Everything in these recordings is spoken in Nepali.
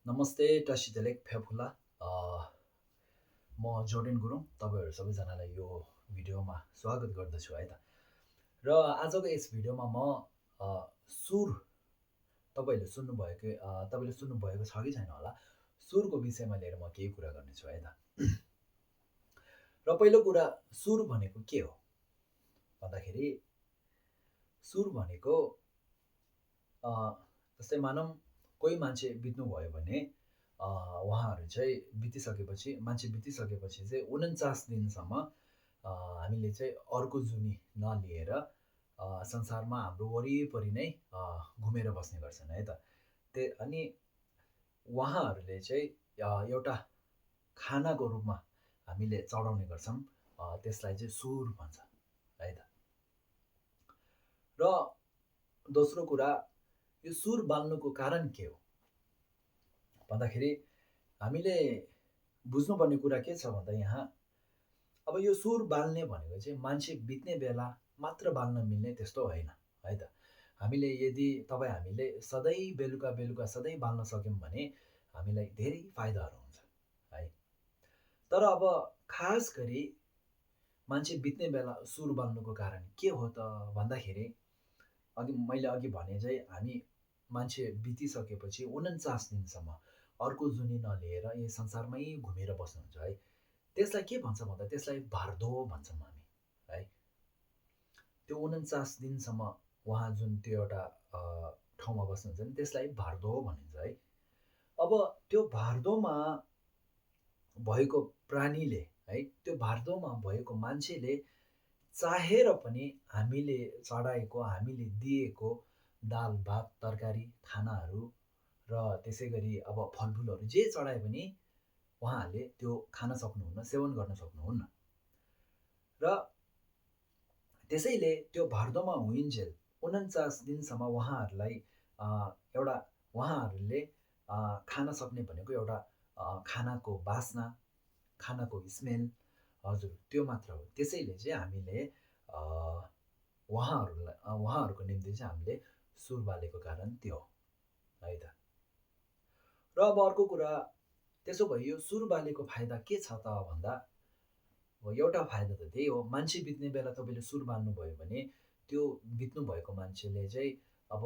नमस्ते टसितेलेक फ्याफुला म जोर्डेन गुरुङ तपाईँहरू सबैजनालाई यो भिडियोमा स्वागत गर्दछु है त। र आजको यस भिडियोमा म सुर तपाईँले सुन्नुभएको छ कि छैन होला, सुरको विषयमा लिएर म केही कुरा गर्नेछु है त। र पहिलो कुरा, सुर भनेको के हो भन्दाखेरि सुर भनेको जस्तै मानौँ कोही मान्छे बित्नुभयो भने उहाँहरू चाहिँ मान्छे बितिसकेपछि चाहिँ 49 दिनसम्म हामीले चाहिँ अर्को जुनी नलिएर संसारमा हाम्रो वरिपरि नै घुमेर बस्ने गर्छन् है त। अनि उहाँहरूले चाहिँ एउटा खानाको रूपमा हामीले चढाउने गर्छौँ, त्यसलाई चाहिँ सुर भन्छ है त। र दोस्रो कुरा, यो सुर बाल्नुको कारण के हो भन्दाखेरि हामीले बुझ्नुपर्ने कुरा के छ भन्दा यहाँ अब यो सुर बाल्ने भनेको चाहिँ मान्छे बित्ने बेला मात्र बाल्न मिल्ने त्यस्तो होइन है त। हामीले सधैँ बेलुका सधैँ बाल्न सक्यौँ भने हामीलाई धेरै फाइदाहरू हुन्छ है। तर अब खास गरी मान्छे बित्ने बेला सुर बाल्नुको कारण के हो त भन्दाखेरि मैले अघि भने चाहिँ हामी मान्छे बितिसकेपछि 49 दिनसम्म अर्को जुनी नलिएर यही संसारमै घुमेर बस्नुहुन्छ है। त्यसलाई के भन्छ भन्दा त्यसलाई भारदो भन्छौँ हामी है। त्यो 49 दिनसम्म उहाँ जुन त्यो एउटा ठाउँमा बस्नुहुन्छ नि त्यसलाई भारदो भनिन्छ है। अब त्यो भारदोमा भएको प्राणीले है, त्यो भारदोमा भएको मान्छेले चाहेर पनि हामीले चढाएको, हामीले दिएको दाल भात तरकारी खानाहरू र त्यसै गरी अब फलफुलहरू जे चढाए पनि उहाँहरूले त्यो खान सक्नुहुन्न, सेवन गर्न सक्नुहुन्न। र त्यसैले त्यो भारदोमा हुइन्जेल 49 दिनसम्म उहाँहरूले खान सक्ने भनेको एउटा खानाको बास्ना, खानाको स्मेल, हजुर त्यो मात्र हो। त्यसैले चाहिँ हामीले उहाँहरूको निम्ति चाहिँ हामीले सुर बालेको कारण त्यो हो है त। र अब अर्को कुरा, त्यसो भए यो सुर बालेको फाइदा के छ त भन्दा एउटा फाइदा त त्यही हो, मान्छे बित्ने बेला तपाईँले सुर बाल्नुभयो भने त्यो बित्नु भएको मान्छेले चाहिँ अब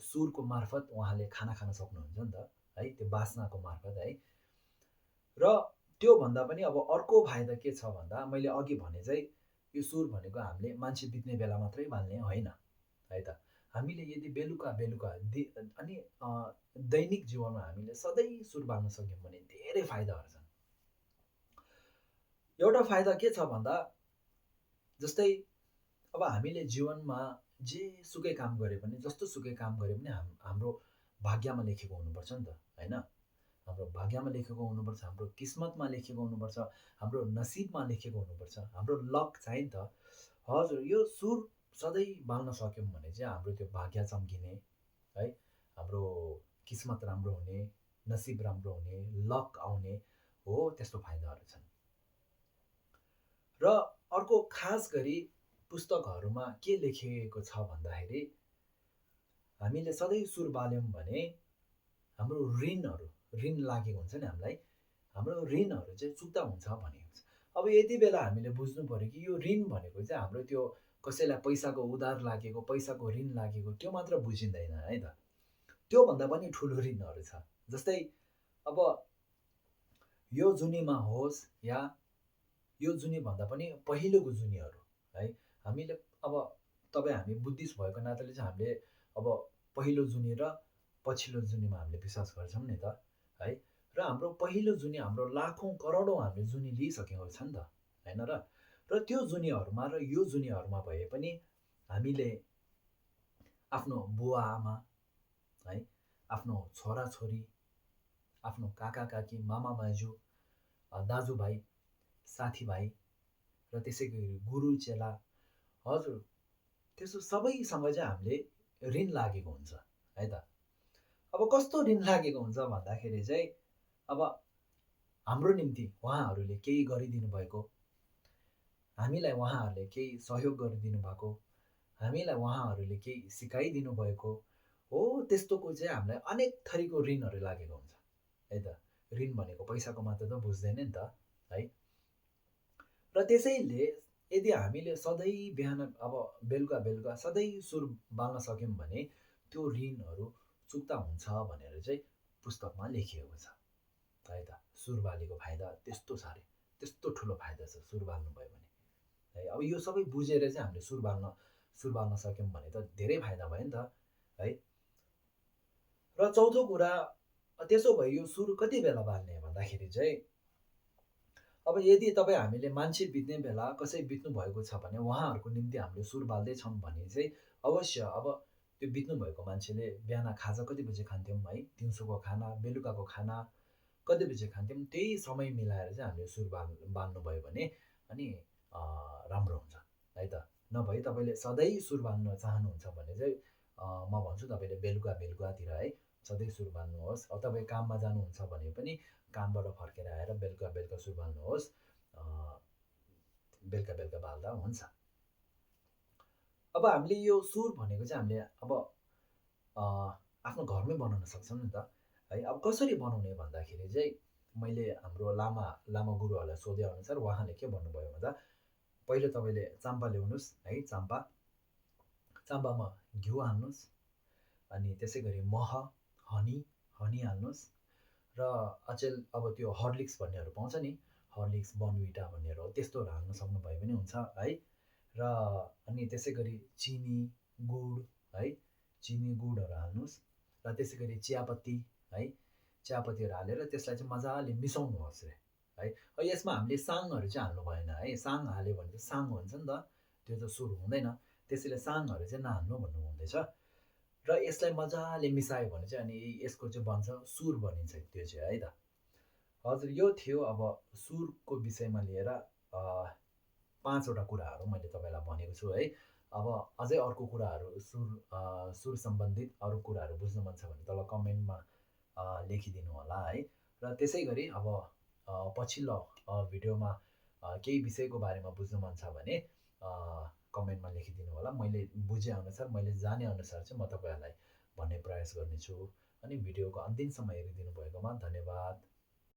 सुरको मार्फत उहाँले खाना खान सक्नुहुन्छ नि त है, त्यो बास्नाको मार्फत है। र त्यो भन्दा पनि अब अर्को फाइदा के छ भन्दा मैले अघि भने चाहिँ यो सुर भनेको हामीले मान्छे बित्ने बेला मात्रै बाल्ने होइन है त। हामीले यदि बेलुका अनि दैनिक जीवनमा हामीले सधैँ सुर बाल्न सक्यौँ भने धेरै फाइदाहरू छन्। एउटा फाइदा के छ भन्दा जस्तै अब हामीले जीवनमा जेसुकै काम गरे पनि, जस्तोसुकै काम गरे पनि हाम्रो भाग्यमा लेखेको हुनुपर्छ नि त होइन। हाम्रो भाग्यमा लेखेको हुनुपर्छ, हाम्रो किस्मतमा लेखेको हुनुपर्छ, हाम्रो नसिबमा लेखेको हुनुपर्छ, हाम्रो लक चाहिँ नि त। हजुर, यो सुर सधैँ बाल्न सक्यौँ भने चाहिँ हाम्रो त्यो भाग्य चम्किने है, हाम्रो किस्मत राम्रो हुने, नसिब राम्रो हुने, लक आउने हो, त्यस्तो फाइदाहरू छन्। र अर्को खास गरी पुस्तकहरूमा के लेखिएको छ भन्दाखेरि हामीले सधैँ सुर बाल्यौँ भने हाम्रो ऋण लागेको हुन्छ नि हामीलाई, हाम्रो ऋणहरू चाहिँ चुक्ता हुन्छ भनेको छ। अब यति बेला हामीले बुझ्नु पऱ्यो कि यो ऋण भनेको चाहिँ हाम्रो त्यो कसैलाई पैसाको उधार लागेको, पैसाको ऋण लागेको त्यो मात्र बुझिँदैन है त। त्योभन्दा पनि ठुलो ऋणहरू छ। जस्तै अब यो जुनीमा होस् या यो जुनीभन्दा पनि पहिलेको जुनीहरू है, हामीले अब हामी बुद्धिस्ट भएको नाताले चाहिँ हामीले अब पहिलो जुनी र पछिल्लो जुनीमा हामीले विश्वास गर्छौँ नि त है। र हाम्रो पहिलो जुनी हाम्रो लाखौँ करोडौँ हामीले जुनी लिइसकेको छ नि त होइन र त्यो जुनीहरूमा र यो जुनीहरूमा भए पनि हामीले आफ्नो बुवा आमा है, आफ्नो छोराछोरी, आफ्नो काका काकी, मामा माइजू, दाजुभाइ, साथीभाइ र त्यसै गरी गुरु चेला, हजुर त्यसो सबैसँग चाहिँ हामीले ऋण लागेको हुन्छ है त। अब कस्तो ऋण लागेको हुन्छ भन्दाखेरि चाहिँ अब हाम्रो निम्ति उहाँहरूले केही गरिदिनु भएको, हामीलाई उहाँहरूले केही सहयोग गरिदिनु भएको, हामीलाई उहाँहरूले केही सिकाइदिनु भएको हो, त्यस्तोको चाहिँ हामीलाई अनेक थरीको ऋणहरू लागेको हुन्छ है त। ऋण भनेको पैसाको मात्र त बुझ्दैन नि त है। र त्यसैले यदि हामीले सधैँ बिहान अब बेलुका सधैँ सुर बाल्न सक्यौँ भने त्यो ऋणहरू चुक्ता हुन्छ भनेर चाहिँ पुस्तकमा लेखिएको छ है त। सुर बालेको फाइदा त्यस्तो छ अरे, त्यस्तो ठुलो फाइदा छ सुर बाल्नुभयो भने है। अब यो सबै बुझेर चाहिँ हामीले सुर बाल्न सक्यौँ भने त धेरै फाइदा भयो नि त है। र चौथो कुरा, त्यसो भए यो सुर कति बेला बाल्ने भन्दाखेरि चाहिँ अब यदि हामीले मान्छे बित्ने बेला कसै बित्नु भएको छ भने उहाँहरूको निम्ति हामीले सुर बाल्दैछौँ भने चाहिँ अवश्य अब त्यो बित्नु भएको मान्छेले बिहान खाजा कति बजी खान्थ्यौँ है, दिउँसोको खाना, बेलुकाको खाना कति बजी खान्थ्यौँ, त्यही समय मिलाएर चाहिँ हामीले सुर बाल्नुभयो भने अनि राम्रो हुन्छ है त। नभए तपाईँले सधैँ सुर बाल्न चाहनुहुन्छ भने चाहिँ म भन्छु तपाईँले बेलुकातिर है सधैँ सुर बाल्नुहोस्। अब तपाईँ काममा जानुहुन्छ भने पनि कामबाट फर्केर आएर बेलुका सुर बाल्नुहोस्। बेलुका बाल्दा हुन्छ। अब हामीले यो सुर भनेको चाहिँ हामीले अब आफ्नो घरमै बनाउन सक्छौँ नि त है। अब कसरी बनाउने भन्दाखेरि चाहिँ मैले हाम्रो लामा गुरुहरूलाई सोधेअनुसार उहाँले के भन्नुभयो भन्दा पहिलो तपाईँले चाम्पा ल्याउनुहोस् है, चाम्पामा घिउ हाल्नुहोस्, अनि त्यसै गरी मह, हनी हाल्नुहोस्, र अचेल अब त्यो हर्लिक्स भन्नेहरू पाउँछ नि, हर्लिक्स, बर्नभिटा भन्नेहरू हो, त्यस्तोहरू हाल्न सक्नुभयो भने हुन्छ है। र अनि त्यसै गरी चिनी, गुड है, चिनी गुडहरू हाल्नुहोस्, र त्यसै गरी चियापत्ती है, चियापत्तीहरू हालेर त्यसलाई चाहिँ मजाले मिसाउनुहोस् है। यसमा हामीले साङहरू चाहिँ हाल्नु भएन है, साङ हाल्यो भने चाहिँ साङ हुन्छ नि त, त्यो त सुर हुँदैन, त्यसैले साङहरू चाहिँ नहाल्नु भन्नु हुँदैछ। र यसलाई मजाले मिसायो भने चाहिँ अनि यसको चाहिँ बन्छ सुर बनिन्छ त्यो चाहिँ है त। हजुर, यो थियो अब सुरको विषयमा लिएर 5वटा कुराहरू मैले तपाईँलाई भनेको छु है। अब अझै अर्को कुराहरू सुर सम्बन्धित अरू कुराहरू बुझ्नु मन छ भने तल कमेन्टमा लेखिदिनु होला है। र त्यसै गरी अब पछिल्लो भिडियोमा केही विषयको बारेमा बुझ्नु मन छ भने कमेन्टमा लेखिदिनु होला। मैले बुझेअनुसार, मैले जानेअनुसार चाहिँ म तपाईँहरूलाई भन्ने प्रयास गर्नेछु। अनि भिडियोको अन्तिमसम्म हेरिदिनु भएकोमा धन्यवाद।